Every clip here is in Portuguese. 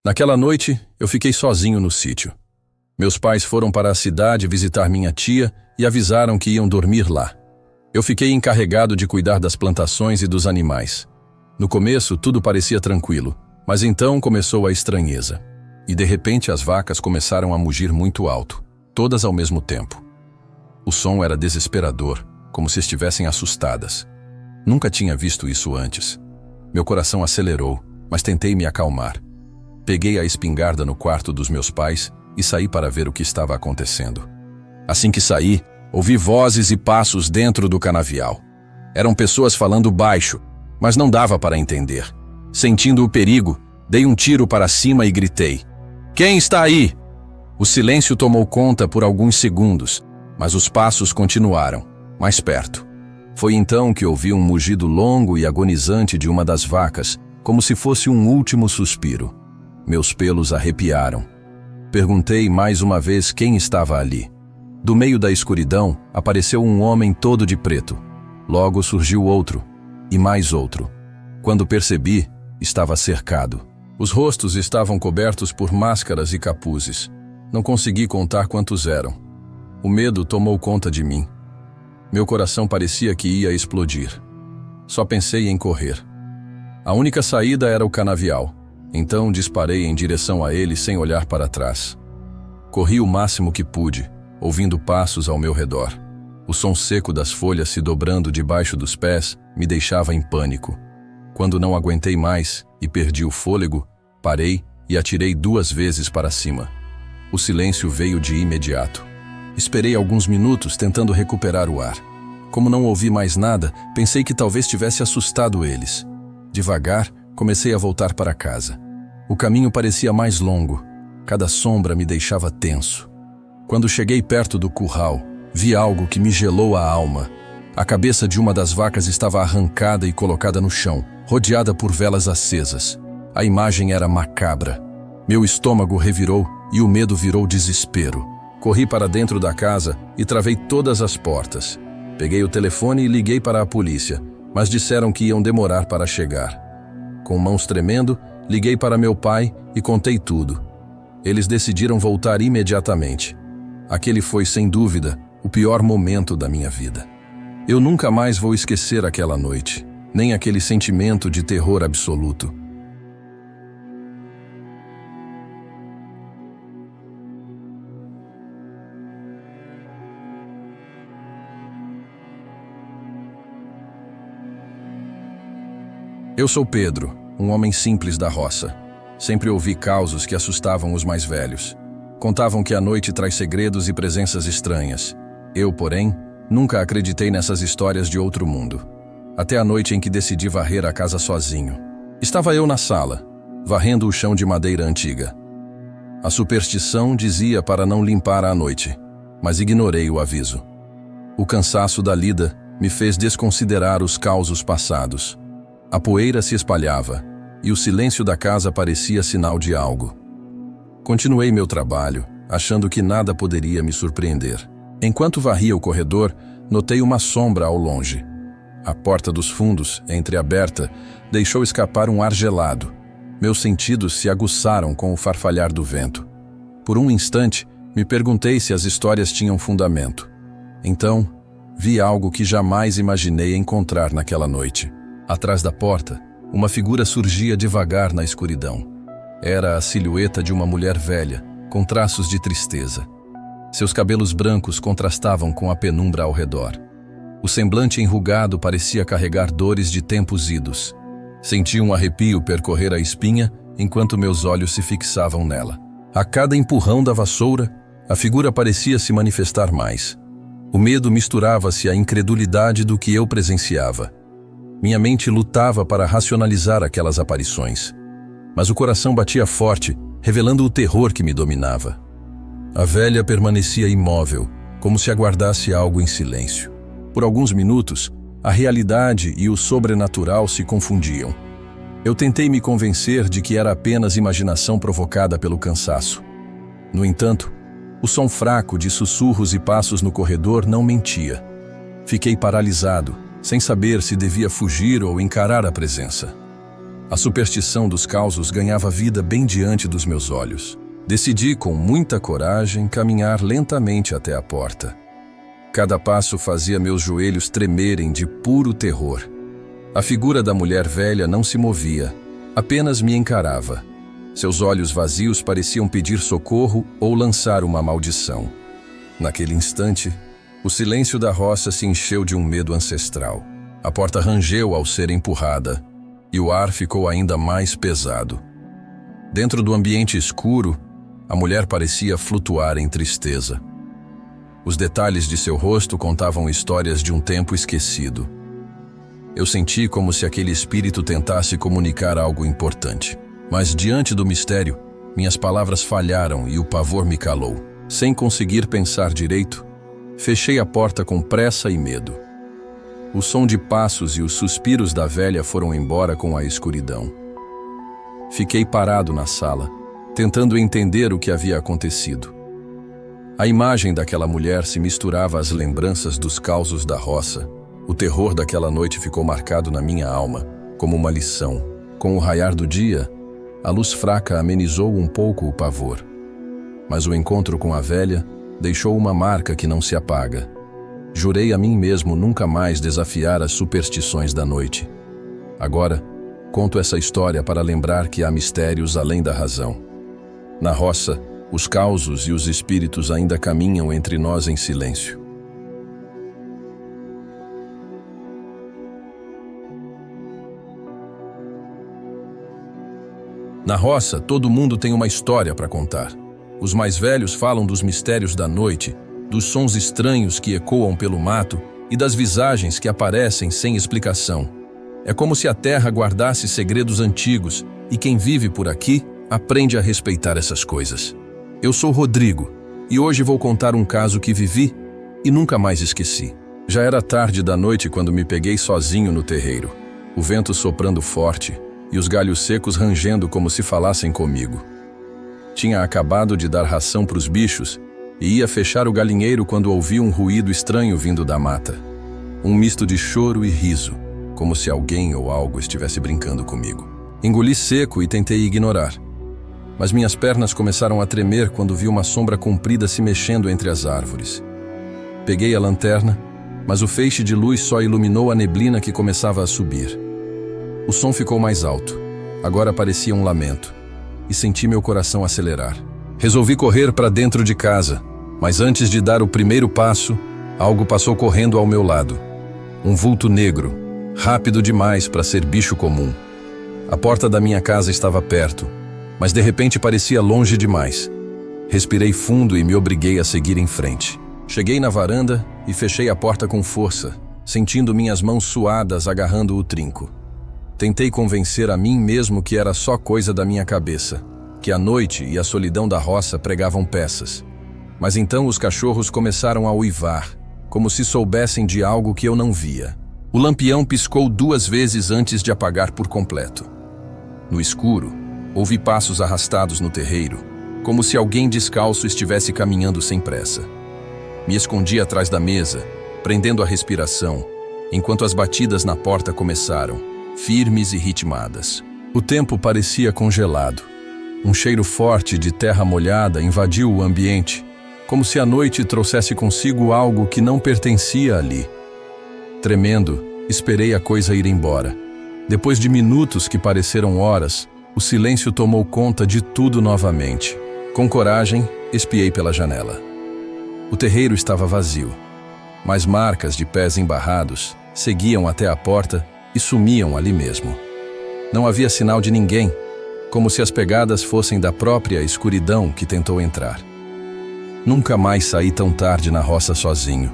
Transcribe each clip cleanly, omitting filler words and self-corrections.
Naquela noite, eu fiquei sozinho no sítio. Meus pais foram para a cidade visitar minha tia e avisaram que iam dormir lá. Eu fiquei encarregado de cuidar das plantações e dos animais. No começo, tudo parecia tranquilo, mas então começou a estranheza. E de repente as vacas começaram a mugir muito alto, todas ao mesmo tempo. O som era desesperador, como se estivessem assustadas. Nunca tinha visto isso antes. Meu coração acelerou, mas tentei me acalmar. Peguei a espingarda no quarto dos meus pais e saí para ver o que estava acontecendo. Assim que saí, ouvi vozes e passos dentro do canavial. Eram pessoas falando baixo, mas não dava para entender. Sentindo o perigo, dei um tiro para cima e gritei: "Quem está aí?" O silêncio tomou conta por alguns segundos, mas os passos continuaram, mais perto. Foi então que ouvi um mugido longo e agonizante de uma das vacas, como se fosse um último suspiro. Meus pelos arrepiaram. Perguntei mais uma vez quem estava ali. Do meio da escuridão, apareceu um homem todo de preto. Logo surgiu outro, e mais outro. Quando percebi, estava cercado. Os rostos estavam cobertos por máscaras e capuzes. Não consegui contar quantos eram. O medo tomou conta de mim. Meu coração parecia que ia explodir. Só pensei em correr. A única saída era o canavial. Então disparei em direção a ele sem olhar para trás. Corri o máximo que pude, ouvindo passos ao meu redor. O som seco das folhas se dobrando debaixo dos pés me deixava em pânico. Quando não aguentei mais e perdi o fôlego, parei e atirei 2 vezes para cima. O silêncio veio de imediato. Esperei alguns minutos tentando recuperar o ar. Como não ouvi mais nada, pensei que talvez tivesse assustado eles. Devagar, comecei a voltar para casa. O caminho parecia mais longo. Cada sombra me deixava tenso. Quando cheguei perto do curral, vi algo que me gelou a alma. A cabeça de uma das vacas estava arrancada e colocada no chão, rodeada por velas acesas. A imagem era macabra. Meu estômago revirou e o medo virou desespero. Corri para dentro da casa e travei todas as portas. Peguei o telefone e liguei para a polícia, mas disseram que iam demorar para chegar. Com mãos tremendo, liguei para meu pai e contei tudo. Eles decidiram voltar imediatamente. Aquele foi, sem dúvida, o pior momento da minha vida. Eu nunca mais vou esquecer aquela noite, nem aquele sentimento de terror absoluto. Eu sou Pedro, um homem simples da roça. Sempre ouvi causos que assustavam os mais velhos. Contavam que a noite traz segredos e presenças estranhas. Eu, porém, nunca acreditei nessas histórias de outro mundo. Até a noite em que decidi varrer a casa sozinho. Estava eu na sala, varrendo o chão de madeira antiga. A superstição dizia para não limpar à noite, mas ignorei o aviso. O cansaço da lida me fez desconsiderar os causos passados. A poeira se espalhava, e o silêncio da casa parecia sinal de algo. Continuei meu trabalho, achando que nada poderia me surpreender. Enquanto varria o corredor, notei uma sombra ao longe. A porta dos fundos, entreaberta, deixou escapar um ar gelado. Meus sentidos se aguçaram com o farfalhar do vento. Por um instante, me perguntei se as histórias tinham fundamento. Então, vi algo que jamais imaginei encontrar naquela noite. Atrás da porta, uma figura surgia devagar na escuridão. Era a silhueta de uma mulher velha, com traços de tristeza. Seus cabelos brancos contrastavam com a penumbra ao redor. O semblante enrugado parecia carregar dores de tempos idos. Senti um arrepio percorrer a espinha enquanto meus olhos se fixavam nela. A cada empurrão da vassoura, a figura parecia se manifestar mais. O medo misturava-se à incredulidade do que eu presenciava. Minha mente lutava para racionalizar aquelas aparições. Mas o coração batia forte, revelando o terror que me dominava. A velha permanecia imóvel, como se aguardasse algo em silêncio. Por alguns minutos, a realidade e o sobrenatural se confundiam. Eu tentei me convencer de que era apenas imaginação provocada pelo cansaço. No entanto, o som fraco de sussurros e passos no corredor não mentia. Fiquei paralisado, sem saber se devia fugir ou encarar a presença. A superstição dos causos ganhava vida bem diante dos meus olhos. Decidi, com muita coragem, caminhar lentamente até a porta. Cada passo fazia meus joelhos tremerem de puro terror. A figura da mulher velha não se movia, apenas me encarava. Seus olhos vazios pareciam pedir socorro ou lançar uma maldição. Naquele instante, o silêncio da roça se encheu de um medo ancestral. A porta rangeu ao ser empurrada, e o ar ficou ainda mais pesado. Dentro do ambiente escuro, a mulher parecia flutuar em tristeza. Os detalhes de seu rosto contavam histórias de um tempo esquecido. Eu senti como se aquele espírito tentasse comunicar algo importante. Mas diante do mistério, minhas palavras falharam e o pavor me calou. Sem conseguir pensar direito, fechei a porta com pressa e medo. O som de passos e os suspiros da velha foram embora com a escuridão. Fiquei parado na sala, tentando entender o que havia acontecido. A imagem daquela mulher se misturava às lembranças dos causos da roça. O terror daquela noite ficou marcado na minha alma, como uma lição. Com o raiar do dia, a luz fraca amenizou um pouco o pavor. Mas o encontro com a velha deixou uma marca que não se apaga. Jurei a mim mesmo nunca mais desafiar as superstições da noite. Agora, conto essa história para lembrar que há mistérios além da razão. Na roça, os causos e os espíritos ainda caminham entre nós em silêncio. Na roça, todo mundo tem uma história para contar. Os mais velhos falam dos mistérios da noite, dos sons estranhos que ecoam pelo mato e das visagens que aparecem sem explicação. É como se a terra guardasse segredos antigos e quem vive por aqui aprende a respeitar essas coisas. Eu sou Rodrigo e hoje vou contar um caso que vivi e nunca mais esqueci. Já era tarde da noite quando me peguei sozinho no terreiro, o vento soprando forte e os galhos secos rangendo como se falassem comigo. Tinha acabado de dar ração para os bichos e ia fechar o galinheiro quando ouvi um ruído estranho vindo da mata. Um misto de choro e riso, como se alguém ou algo estivesse brincando comigo. Engoli seco e tentei ignorar. Mas minhas pernas começaram a tremer quando vi uma sombra comprida se mexendo entre as árvores. Peguei a lanterna, mas o feixe de luz só iluminou a neblina que começava a subir. O som ficou mais alto. Agora parecia um lamento. E senti meu coração acelerar. Resolvi correr para dentro de casa, mas antes de dar o primeiro passo, algo passou correndo ao meu lado. Um vulto negro, rápido demais para ser bicho comum. A porta da minha casa estava perto, mas de repente parecia longe demais. Respirei fundo e me obriguei a seguir em frente. Cheguei na varanda e fechei a porta com força, sentindo minhas mãos suadas agarrando o trinco. Tentei convencer a mim mesmo que era só coisa da minha cabeça, que a noite e a solidão da roça pregavam peças. Mas então os cachorros começaram a uivar, como se soubessem de algo que eu não via. O lampião piscou 2 vezes antes de apagar por completo. No escuro, ouvi passos arrastados no terreiro, como se alguém descalço estivesse caminhando sem pressa. Me escondi atrás da mesa, prendendo a respiração, enquanto as batidas na porta começaram, firmes e ritmadas. O tempo parecia congelado. Um cheiro forte de terra molhada invadiu o ambiente, como se a noite trouxesse consigo algo que não pertencia ali. Tremendo, esperei a coisa ir embora. Depois de minutos que pareceram horas, o silêncio tomou conta de tudo novamente. Com coragem, espiei pela janela. O terreiro estava vazio, mas marcas de pés embarrados seguiam até a porta e sumiam ali mesmo. Não havia sinal de ninguém, como se as pegadas fossem da própria escuridão que tentou entrar. Nunca mais saí tão tarde na roça sozinho.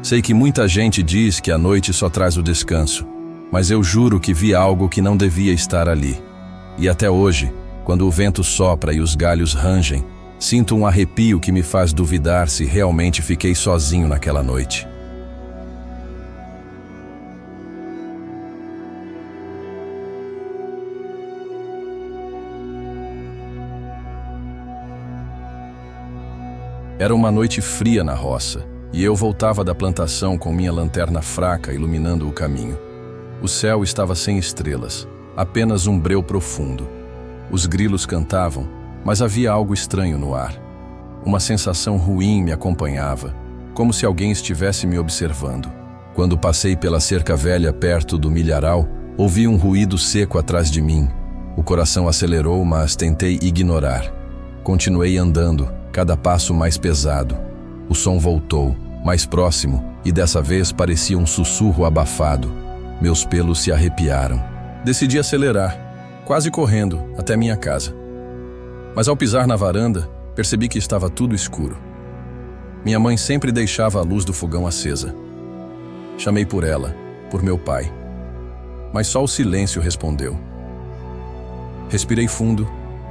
Sei que muita gente diz que a noite só traz o descanso, mas eu juro que vi algo que não devia estar ali. E até hoje, quando o vento sopra e os galhos rangem, sinto um arrepio que me faz duvidar se realmente fiquei sozinho naquela noite. Era uma noite fria na roça, e eu voltava da plantação com minha lanterna fraca iluminando o caminho. O céu estava sem estrelas, Apenas um breu profundo. Os grilos cantavam, mas havia algo estranho no ar. Uma sensação ruim me acompanhava, como se alguém estivesse me observando. Quando passei pela cerca velha perto do milharal, ouvi um ruído seco atrás de mim. O coração acelerou, mas tentei ignorar. Continuei andando, cada passo mais pesado. O som voltou, mais próximo, e dessa vez parecia um sussurro abafado. Meus pelos se arrepiaram. Decidi acelerar, quase correndo, até minha casa. Mas ao pisar na varanda, percebi que estava tudo escuro. Minha mãe sempre deixava a luz do fogão acesa. Chamei por ela, por meu pai. Mas só o silêncio respondeu. Respirei fundo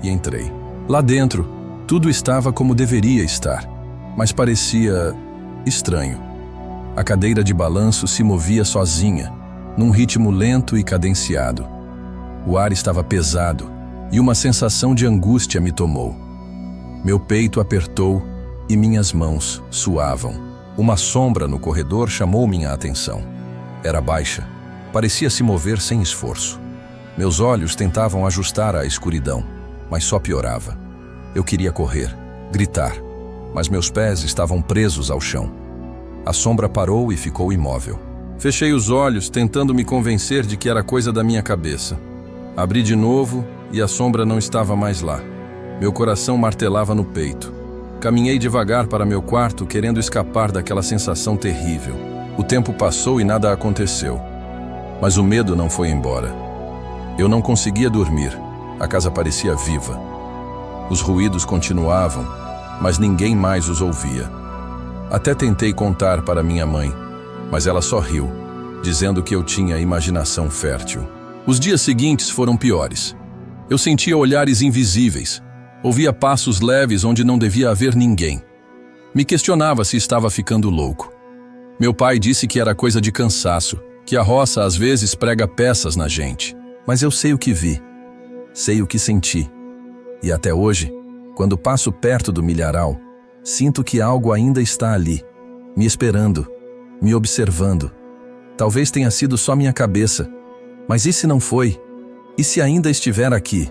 e entrei. Lá dentro, tudo estava como deveria estar, mas parecia estranho. A cadeira de balanço se movia sozinha, num ritmo lento e cadenciado. O ar estava pesado e uma sensação de angústia me tomou. Meu peito apertou e minhas mãos suavam. Uma sombra no corredor chamou minha atenção. Era baixa, parecia se mover sem esforço. Meus olhos tentavam ajustar a escuridão, mas só piorava. Eu queria correr, gritar, mas meus pés estavam presos ao chão. A sombra parou e ficou imóvel. Fechei os olhos, tentando me convencer de que era coisa da minha cabeça. Abri de novo e a sombra não estava mais lá. Meu coração martelava no peito. Caminhei devagar para meu quarto, querendo escapar daquela sensação terrível. O tempo passou e nada aconteceu. Mas o medo não foi embora. Eu não conseguia dormir. A casa parecia viva. Os ruídos continuavam, mas ninguém mais os ouvia. Até tentei contar para minha mãe, mas ela só riu, dizendo que eu tinha imaginação fértil. Os dias seguintes foram piores. Eu sentia olhares invisíveis. Ouvia passos leves onde não devia haver ninguém. Me questionava se estava ficando louco. Meu pai disse que era coisa de cansaço, que a roça às vezes prega peças na gente. Mas eu sei o que vi, sei o que senti. E até hoje, quando passo perto do milharal, sinto que algo ainda está ali, me esperando, me observando. Talvez tenha sido só minha cabeça, mas e se não foi? E se ainda estiver aqui?